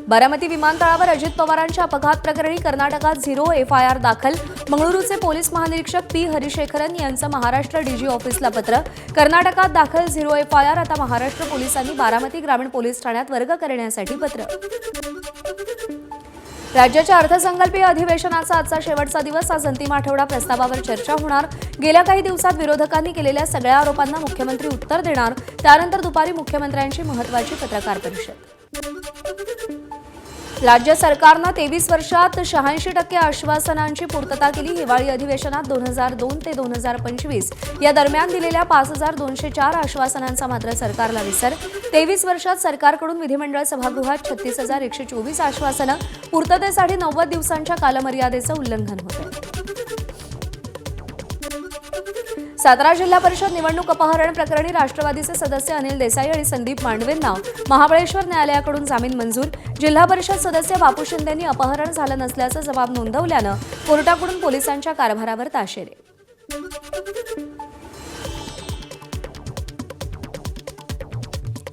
बारामती विमानतळावर अजित पवारांच्या अपघात प्रकरणी कर्नाटकात 0 FIR दाखल। मंगळुरूचे पोलीस महानिरीक्षक पी हरिशेखरन यांचं महाराष्ट्र डीजी ऑफिसला पत्र। कर्नाटकात दाखल 0 FIR आता महाराष्ट्र पोलिसांनी बारामती ग्रामीण पोलीस ठाण्यात वर्ग करण्यासाठी पत्र। राज्याच्या अर्थसंकल्पीय अधिवेशनाचा आजचा शेवटचा दिवस। आज अंतिम आठवडा प्रस्तावावर चर्चा होणार। गेल्या काही दिवसात विरोधकांनी केलेल्या सगळ्या आरोपांना मुख्यमंत्री उत्तर देणार। त्यानंतर दुपारी मुख्यमंत्र्यांची महत्त्वाची पत्रकार परिषद। राज्य सरकारनं 23 वर्षात 86% आश्वासनांची पूर्तता केली। हिवाळी अधिवेशनात 2002 ते 2025 या दरम्यान दिलेल्या 5204 आश्वासनांचा मात्र सरकारला विसर। 23 वर्षात सरकारकडून विधिमंडळ सभागृहात 36,124 आश्वासनं, पूर्ततेसाठी 90 दिवसांच्या कालमर्यादेचं उल्लंघन होतं। सातारा जिल्हा परिषद निवडणूक अपहरण प्रकरणी राष्ट्रवादीचे सदस्य अनिल देसाई आणि संदीप मांडवेंना महाबळेश्वर न्यायालयाकडून जामीन मंजूर। जिल्हा परिषद सदस्य बापू शिंदेंनी अपहरण झालं नसल्याचा जबाब नोंदवल्यानं कोर्टाकडून पोलिसांच्या कारभारावर ताशेरे।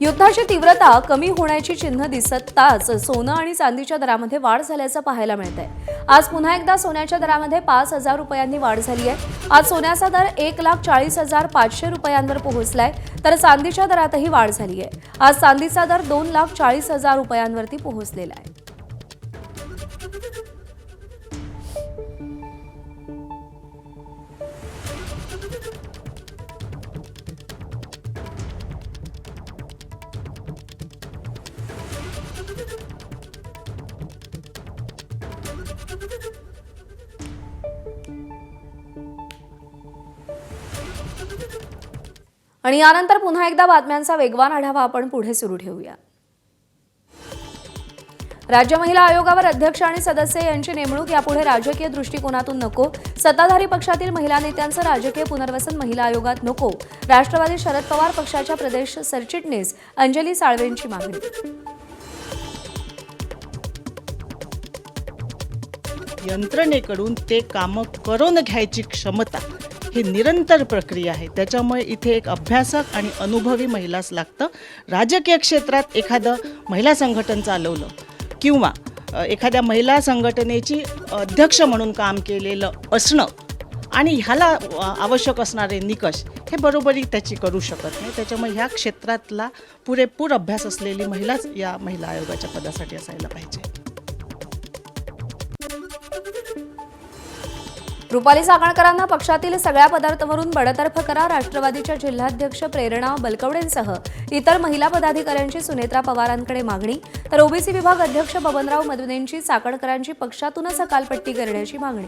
युद्धाची तीव्रता कमी होण्याची चिन्ह दिसताच सोनं आणि चांदीच्या दरामध्ये वाढ झाल्याचं पाहायला मिळतंय। आज पुन्हा एकदा सोन्याच्या दरामध्ये 5,000 रुपयांनी वाढ झाली आहे। आज सोन्याचा दर 1,40,500 रुपयांवर पोहोचलाय, तर चांदीच्या दरातही वाढ झाली आहे। आज चांदीचा दर 2,40,000 रुपयांवरती पोहोचलेला आहे। आणि यानंतर पुन्हा एकदा बातम्यांचा वेगवान आढावा आपण पुढे सुरू ठेवूया। राज्य महिला आयोगावर अध्यक्ष आणि सदस्य यांची नेमणूक यापुढे राजकीय दृष्टिकोनातून नको। सत्ताधारी पक्षातील महिला नेत्यांचं राजकीय पुनर्वसन महिला आयोगात नको। राष्ट्रवादी शरद पवार पक्षाच्या प्रदेश सरचिटणीस अंजली साळवेंची मागणी। यंत्रणेकडून ते काम करून घ्यायची क्षमता ही निरंतर प्रक्रिया आहे। त्याच्यामुळे इथे एक अभ्यासक आणि अनुभवी महिलाच लागतं। राजकीय क्षेत्रात एखादं महिला संघटन चालवलं किंवा एखाद्या महिला संघटनेची अध्यक्ष म्हणून काम केलेलं असणं आणि ह्याला आवश्यक असणारे निकष हे बरोबरी त्याची करू शकत नाही। त्याच्यामुळे ह्या क्षेत्रातला पुरेपूर अभ्यास असलेली महिलाच या महिला आयोगाच्या पदासाठी असायला पाहिजे। रुपाली चाकणकरांना पक्षातील सगळ्या पदांवरून बडतर्फ करा। राष्ट्रवादीच्या जिल्हाध्यक्ष प्रेरणा बलकवडेंसह इतर महिला पदाधिकाऱ्यांची सुनेत्रा पवारांकडे मागणी, तर ओबीसी विभाग अध्यक्ष बबनराव मदनेंची चाकणकरांची पक्षातूनच हकालपट्टी करण्याची मागणी।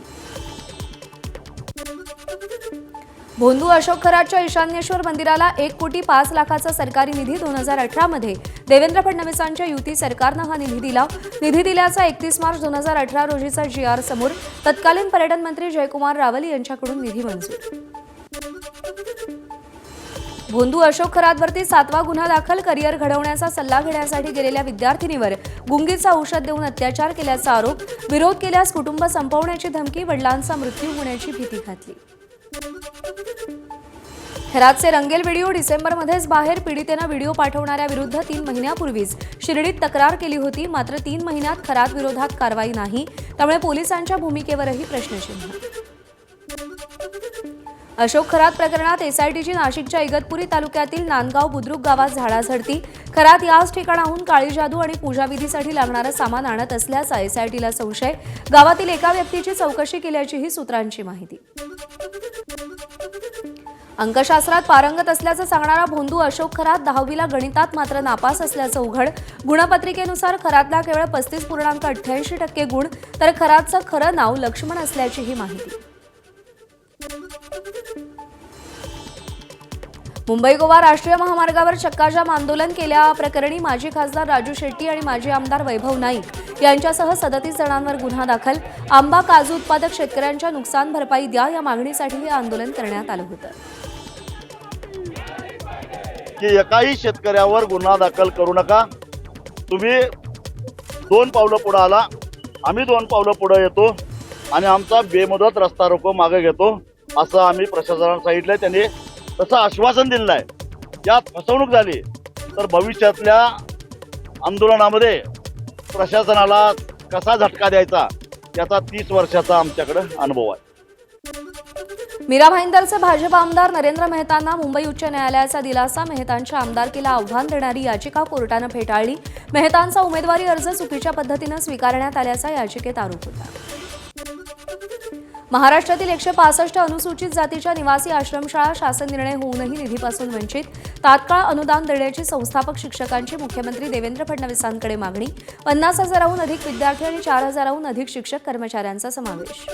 भोंदू अशोक खरातच्या ईशान्येश्वर मंदिराला 1,05,00,000चा सरकारी निधी 2018 मध्ये देवेंद्र फडणवीसांच्या युती सरकारनं हा निधी दिला। निधी दिल्याचा 31 मार्च 2018 रोजीचा GR समोर। तत्कालीन पर्यटन मंत्री जयकुमार रावल यांच्याकडून निधी मंजूर। भोंदू अशोक खरातवरती 7वा गुन्हा दाखल। करिअर घडवण्याचा सल्ला घेण्यासाठी गेलेल्या विद्यार्थिनीवर गुंगीचं औषध देऊन अत्याचार केल्याचा आरोप। विरोध केल्यास कुटुंब संपवण्याची धमकी, वडिलांचा मृत्यू होण्याची भीती घातली। खरातचे रंगेल व्हिडिओ डिसेंबरमध्येच बाहेर। पीडितेनं व्हिडिओ पाठवणाऱ्या विरुद्ध 3 महिन्यापूर्वीच शिर्डीत तक्रार केली होती, मात्र 3 महिन्यात खरात विरोधात कारवाई नाही। त्यामुळे पोलिसांच्या भूमिकेवरही प्रश्नचिन्ह। अशोक खरात प्रकरणात SITची नाशिकच्या इगतपुरी तालुक्यातील नांदगाव बुद्रुक गावात झाडाझडती। खरात याच ठिकाणाहून काळी जादू आणि पूजाविधीसाठी लागणारं सामान आणत असल्याचा SITला संशय। गावातील एका व्यक्तीची चौकशी केल्याचीही सूत्रांची माहिती। अंकशास्त्रात पारंगत असल्याचं सांगणारा भोंदू अशोक खरात 10वीला गणितात मात्र नापास असल्याचं उघड। गुणपत्रिकेनुसार खरातला केवळ 35.88% गुण, तर खरातचं खरं नाव लक्ष्मण असल्याचीही माहिती। मुंबई गोवा राष्ट्रीय महामार्गावर चक्काजाम आंदोलन केल्याप्रकरणी माजी खासदार राजू शेट्टी आणि माजी आमदार वैभव नाईक यांच्यासह 37 जणांवर गुन्हा दाखल। आंबा काजू उत्पादक शेतकऱ्यांच्या नुकसान भरपाई द्या या मागणीसाठी हे आंदोलन करण्यात आलं होतं। की एकाही शेतकऱ्यावर गुन्हा दाखल करू नका। तुम्ही 2 पावलं पुढे आला, आम्ही 2 पावलं पुढे येतो आणि आमचा बेमुदत रस्ता रोको मागे घेतो असं आम्ही प्रशासनाला सांगितलंय। त्यांनी तसं आश्वासन दिलं आहे। यात फसवणूक झाली तर भविष्यातल्या आंदोलनामध्ये प्रशासनाला कसा झटका द्यायचा याचा 30 वर्षाचा आमच्याकडे अनुभव आहे. मीरा भाईंदरचे भाजप आमदार नरेंद्र मेहतांना मुंबई उच्च न्यायालयाचा दिलासा. मेहतांच्या आमदारकीला आव्हान देणारी याचिका कोर्टानं फेटाळली. मेहतांचा उमेदवारी अर्ज चुकीच्या पद्धतीनं स्वीकारण्यात आल्याचा याचिकेत आरोप होता. महाराष्ट्रातील 165 अनुसूचित जातीच्या निवासी आश्रमशाळा शासन निर्णय होऊनही निधीपासून वंचित. तात्काळ अनुदान देण्याची संस्थापक शिक्षकांची मुख्यमंत्री देवेंद्र फडणवीसांकडे मागणी. 50,000हून अधिक विद्यार्थी आणि 4,000हून अधिक शिक्षक कर्मचाऱ्यांचा समावेश.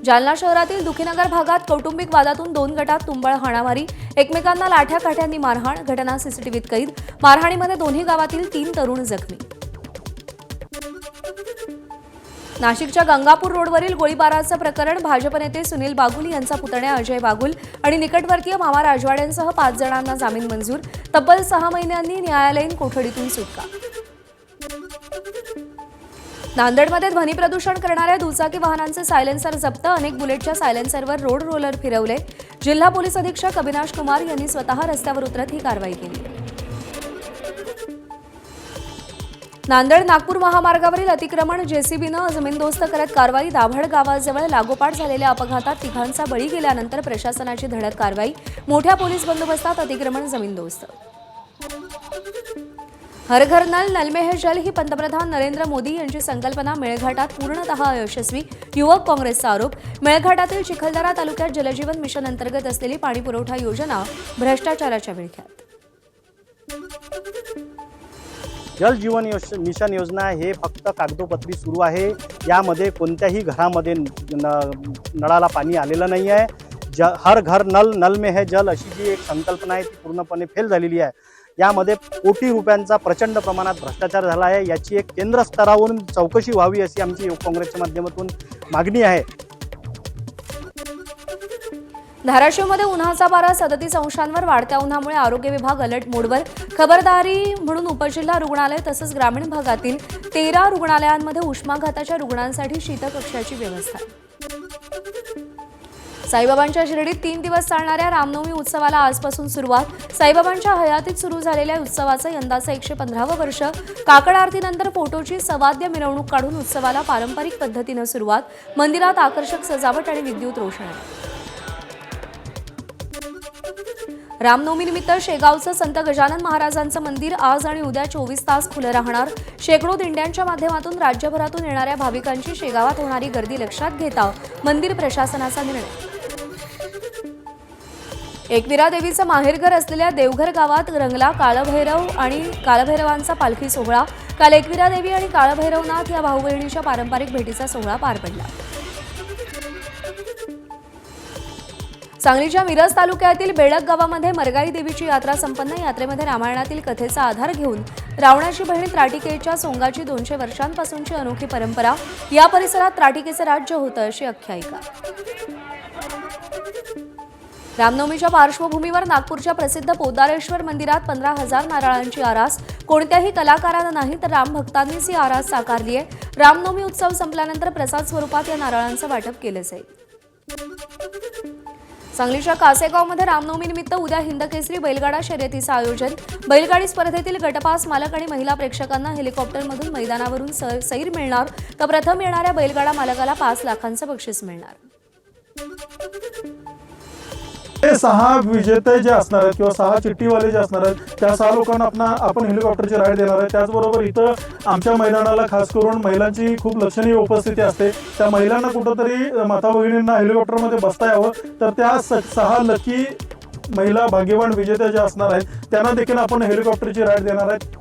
जालना शहरातील दुखीनगर भागात कौटुंबिक वादातून 2 गटात तुंबळ हाणामारी. एकमेकांना लाठ्या काठ्यांनी मारहाण. घटना सीसीटीव्हीत कैद. मारहाणीमध्ये दोन्ही गावातील 3 तरुण जखमी. नाशिकच्या गंगापूर रोडवरील गोळीबाराचं प्रकरण. भाजप नेते सुनील बागुल यांचा पुतण्या अजय बागुल आणि निकटवर्तीय मामा राजवाड्यांसह 5 जणांना जामीन मंजूर. तब्बल 6 महिन्यांनी न्यायालयीन कोठडीतून सुटका. नांदेडमध्ये ध्वनी प्रदूषण करणाऱ्या दुचाकी वाहनांचे सायलेन्सर जप्त. अनेक बुलेटच्या सायलेन्सरवर रोड रोलर फिरवले. जिल्हा पोलीस अधीक्षक अविनाश कुमार यांनी स्वतः रस्त्यावर उतरत ही कारवाई केली. नांदेड नागपूर महामार्गावरील अतिक्रमण जेसीबीनं जमीनदोस्त करत कारवाई. दाभड गावाजवळ लागोपाठ झालेल्या अपघातात 3घांचा बळी गेल्यानंतर प्रशासनाची धडक कारवाई. मोठ्या पोलीस बंदोबस्तात अतिक्रमण जमीनदोस्त. हर घर नल नल में है जल ही पंतप्रधान नरेंद्र मोदी यांची संकल्पना मेळघाटात पूर्णतः अयशस्वी. युवक काँग्रेसचा आरोप. मेळघाटातील चिखलदरा तालुक्यात जलजीवन मिशन अंतर्गत असलेली पाणीपुरवठा योजना भ्रष्टाचाराच्या विळख्यात. जल जीवन मिशन योजना हे फक्त कागदोपत्री सुरू आहे. यामध्ये कोणत्याही घरामध्ये नळाला पाणी आलेलं नाही आहे. हर घर नल नल में है जल अशी जी एक संकल्पना आहे ती पूर्णपणे फेल झालेली आहे. यामध्ये कोटी रुपयांचा प्रचंड प्रमाणात भ्रष्टाचार झाला आहे. याची एक केंद्र स्तरावरून चौकशी व्हावी अशी आमची युवक काँग्रेसच्या माध्यमातून मागणी आहे. धाराशिवमध्ये उन्हाचा पारा 37 अंशांवर. वाढत्या उन्हामुळे आरोग्य विभाग अलर्ट मोडवर. खबरदारी म्हणून उपजिल्हा रुग्णालय तसंच ग्रामीण भागातील 13 रुग्णालयांमध्ये उष्माघाताच्या रुग्णांसाठी शीतकक्षाची व्यवस्था. साईबाबांच्या शिर्डीत 3 दिवस चालणाऱ्या रामनवमी उत्सवाला आजपासून सुरुवात. साईबाबांच्या हयातीत सुरू झालेल्या उत्सवाचं यंदाचं 115वं वर्ष. काकड आरतीनंतर फोटोची सवाद्य मिरवणूक काढून उत्सवाला पारंपरिक पद्धतीनं सुरुवात. मंदिरात आकर्षक सजावट आणि विद्युत रोषणाई. रामनवमीनिमित्त शेगावचं संत गजानन महाराजांचं मंदिर आज आणि उद्या 24 तास खुलं राहणार. शेकडो दिंड्यांच्या माध्यमातून राज्यभरातून येणाऱ्या भाविकांची शेगावात होणारी गर्दी लक्षात घेता मंदिर प्रशासनाचा निर्णय. एकविरा देवीचं माहेरघर असलेल्या देवघर गावात रंगला काळभैरव आणि काळभैरवांचा पालखी सोहळा. काल एकविरा देवी आणि काळभैरवनाथ या भाऊ बहिणीच्या पारंपरिक भेटीचा सोहळा पार पडला. सांगलीच्या मिरज तालुक्यातील बेडक गावामध्ये मरगाई देवीची यात्रा संपन्न. यात्रेमध्ये रामायणातील कथेचा आधार घेऊन रावणाची बहीण त्राटिकेच्या सोंगाची 200 वर्षांपासूनची अनोखी परंपरा. या परिसरात त्राटिकेचं राज्य होतं अशी आख्यायिका. रामनवमीच्या पार्श्वभूमीवर नागपूरच्या प्रसिद्ध पोदारेश्वर मंदिरात 15,000 नारळांची आरास. कोणत्याही कलाकारानं नाही तर रामभक्तांनीच ही आरास साकारली आहे. रामनवमी उत्सव संपल्यानंतर प्रसाद स्वरूपात या नारळांचं वाटप केलं जाईल. सांगलीच्या कासेगावमध्ये रामनवमीनिमित्त उद्या हिंदकेसरी बैलगाडा शर्यतीचं आयोजन. बैलगाडी स्पर्धेतील गटपास मालक आणि महिला प्रेक्षकांना हेलिकॉप्टरमधून मैदानावरून सैर मिळणार. तर प्रथम येणाऱ्या बैलगाडा मालकाला 5 लाखांचं बक्षीस मिळणार. हे 6 विजेते जे असणार आहेत किंवा 6 चिठ्ठीवाले जे असणार आहेत त्या 6 लोकांना आपण हेलिकॉप्टरची राईड देणार आहे. त्याचबरोबर इथं आमच्या मैदानाला खास करून महिलांची खूप लक्षणीय उपस्थिती असते. त्या महिलांना कुठंतरी माता भगिनींना हेलिकॉप्टरमध्ये बसता यावं. तर त्या 6 लकी महिला भाग्यवान विजेत्या ज्या असणार आहेत त्यांना देखील आपण हेलिकॉप्टरची राईड देणार आहेत.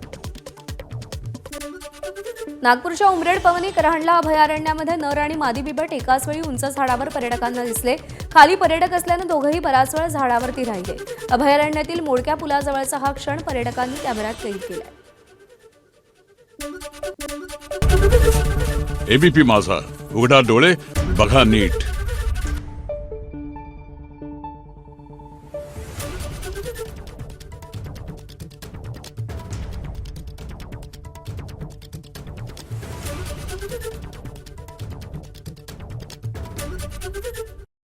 नागपूरच्या उमरेड पवनी करहांडला अभयारण्यामध्ये नर आणि मादी बिबट एकाच वेळी उंच झाडावर पर्यटकांना दिसले. खाली पर्यटक असल्यानं दोघंही बराच वेळ झाडावरती राहिले. अभयारण्यातील मोडक्या पुलाजवळचा हा क्षण पर्यटकांनी कॅमेऱ्यात कैद केलाय. एबीपी माझा, उघडा डोळे बघा नीट.